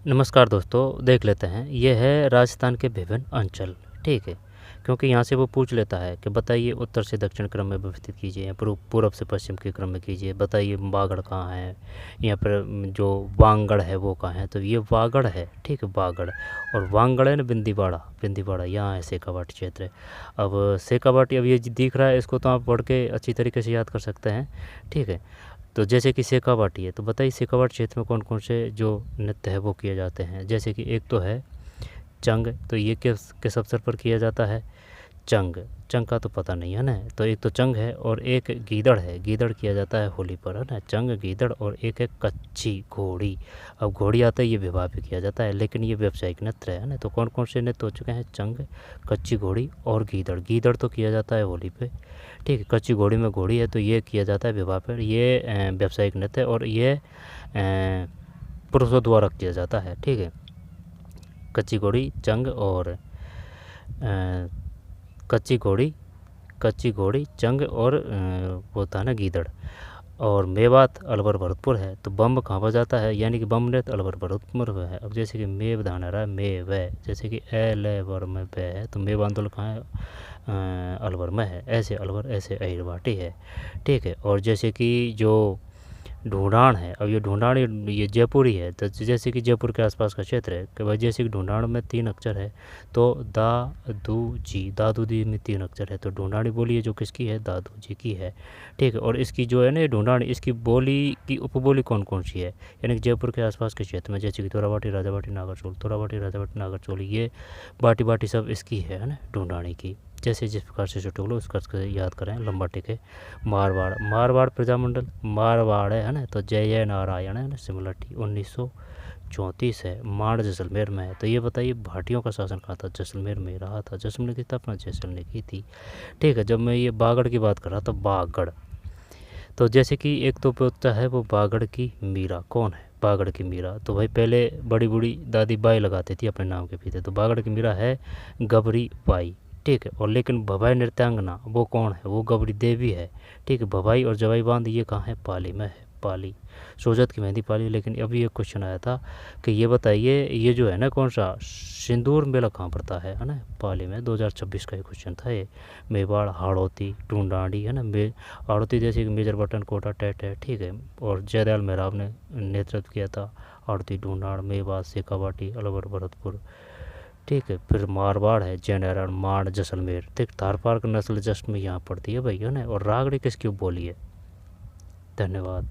नमस्कार दोस्तों, देख लेते हैं। ये है राजस्थान के विभिन्न अंचल, ठीक है। क्योंकि यहाँ से वो पूछ लेता है कि बताइए उत्तर से दक्षिण क्रम में व्यवस्थित कीजिए, पूर्व से पश्चिम के क्रम में कीजिए, बताइए बागड़ कहाँ है, यहाँ पर जो वांगड़ है वो कहाँ है। तो ये वागड़ है, ठीक है, वागड़। और वांगड़ है ना बिंदीवाड़ा, बिंदीवाड़ा यहाँ है शेखावाटी क्षेत्र है। अब शेखावाटी, अब ये दिख रहा है, इसको तो आप पढ़ के अच्छी तरीके से याद कर सकते हैं, ठीक है। तो जैसे कि शेखावाटी है, तो बताइए शेखावाटी क्षेत्र में कौन कौन से जो नृत्य है वो किए जाते हैं। जैसे कि एक तो है चंग, तो ये किस अवसर पर किया जाता है। चंग, चंग का तो पता नहीं है ना। तो एक तो चंग है और एक गीदड़ है, गीदड़ किया जाता है होली पर, है ना। चंग, गीदड़ और एक है कच्ची घोड़ी। अब घोड़ी आता है, ये विवाह पे किया जाता है, लेकिन ये व्यावसायिक नृत्य है ना। तो कौन कौन से नृत्य हो चुके हैं। चंग, कच्ची घोड़ी और गीदड़। गीदड़ तो किया जाता है होली पे, ठीक है। कच्ची घोड़ी में घोड़ी है, तो ये किया जाता है विवाह पर। ये व्यावसायिक नृत्य है और ये पुरुषों द्वारा किया जाता है, ठीक है। कच्ची घोड़ी, चंग और कच्ची घोड़ी, चंग और वो था ना गीदड़। और मेवात अलवर भरतपुर है, तो बम कहाँ पर जाता है, यानी कि बम नृत्य अलवर भरतपुर में है। अब जैसे कि मेव धान आ रहा है, मे व, जैसे कि ए ल वर में व है, तो मेव आंदोलन कहाँ है, अलवर में है। ऐसे अलवर, ऐसे अहिरवाटी है, ठीक है। और जैसे कि जो ढूंढान है, अब ये ढूंढान ये जयपुर ही है, तो जैसे कि जयपुर के आसपास का क्षेत्र है कि भाई, जैसे कि ढूंढान में 3 अक्षर है, तो दादू जी, दादू जी में 3 अक्षर है, तो ढूंढानी बोली है जो किसकी है, दादू जी की है, ठीक है। और इसकी जो है ना ढूंढानी, इसकी बोली की उपबोली कौन कौन सी है, यानी कि जयपुर के आसपास के क्षेत्र में, जैसे कि तोराबाटी, राजाबाटी, नागरचोल, तोराबाटी, राजाबाटी, नागरचोल, ये बाटी बाटी सब इसकी है ना, ढूंढानी की। जैसे जिस प्रकार से छोटे उस प्रकार से याद करें, लंबा टिके। मारवाड़, मारवाड़ प्रजामंडल, मारवाड़ है ना, तो जय जय नारायण है ना, सिमलटी 1934 है। माड़ जैसलमेर में है। तो ये बताइए भाटियों का शासन कहाँ था, जैसलमेर में रहा था। जैसलमेर की स्थापना जैसल ने की थी, ठीक है। जब मैं ये बागड़ की बात कर रहा था, बागड़, तो जैसे कि एक तो होता है वो बागड़ की मीरा। कौन है बागड़ की मीरा, तो भाई पहले बड़ी बूढ़ी दादी बाई लगाती थी अपने नाम के पीछे, तो बागड़ की मीरा है गबरी बाई, ठीक है। और लेकिन भवाई नृत्यांगना वो कौन है, वो गबरी देवी है, ठीक है। भवाई और जवाई बांध ये कहाँ है, पाली में है, पाली। सोजत की मेहंदी पाली। लेकिन अभी एक क्वेश्चन आया था कि ये बताइए, ये जो है ना कौन सा सिंदूर मेला कहाँ पड़ता है ना, पाली में। 2026 का ये क्वेश्चन था ये। मेवाड़, हाड़ौती, टूंडाड़ी है ना, हाड़ौती जैसे कि मेजर बटन, कोटा, टेट है, ठीक है। और जयदयाल मेहराब ने नेतृत्व किया था। हाड़ौती, ढूंढाड़, मेवात, शेखावाटी, अलवर, भरतपुर, ठीक है। फिर मारवाड़ है, जयनारायण, माड़, जैसलमेर, ठीक। थारपारकर नस्ल जश्न में यहाँ पड़ती है भाई, है ना। और रागड़ी किसकी बोली है। धन्यवाद।